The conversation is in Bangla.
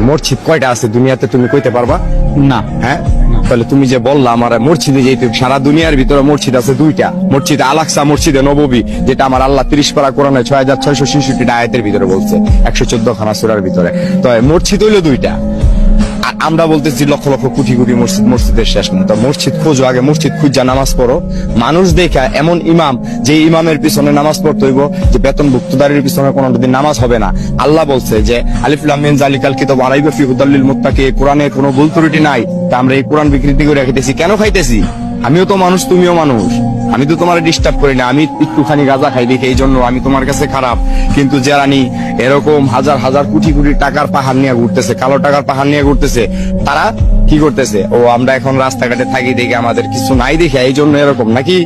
মসজিদ কয়টা আছে দুনিয়াতে তুমি কইতে পারবা? না। হ্যাঁ, তাহলে তুমি যে বললা আমার মসজিদে যেতে, সারা দুনিয়ার ভিতরে মসজিদ আছে দুইটা, মসজিদ আল আকসা, মসজিদে নববী, যেটা আমার আল্লাহ 30 পারা কোরআনে 6666 আয়াতের ভিতরে বলছে, 114 খানা সূরার ভিতরে। তো মসজিদ হইলো দুইটা, আর আমরা বলতেছি লক্ষ লক্ষ কোটি কোটি মসজিদ, মসজিদের শেষ নেই। তো মসজিদ খোঁজো, আগে মসজিদ খুঁজা নামাজ পড়ো। মানুষ দেখা এমন ইমাম, যে ইমামের পিছনে নামাজ পড়তে হইব, যে বেতনভুক্তদারের পিছনে কোনোদিন নামাজ হবে না। আল্লাহ বলছে যে আলিফ লাম মিম যালিকাল কিতাব লা রাইবা ফিহি হুদাল লিল মুত্তাকিন, কোরআনে কোনো ভুল ত্রুটি নাই। তা আমরা এই কোরআন বিকৃতি করে খাইতেছি কেন? খাইতেছি আমিও তো মানুষ, তুমিও মানুষ, আমি তো তোমার ডিস্টার্ব করি না। আমি একটুখানি গাঁজা খাই দেখি এই জন্য আমি তোমার কাছে খারাপ, কিন্তু যারা নি এরকম হাজার হাজার কোটি কোটি টাকার পাহাড় নিয়ে ঘুরতেছে, কালো টাকার পাহাড় নিয়ে ঘুরতেছে, তারা কি করতেছে? ও আমরা এখন রাস্তাঘাটে থাকি দেখে আমাদের কিছু নাই দেখে এই জন্য এরকম নাকি?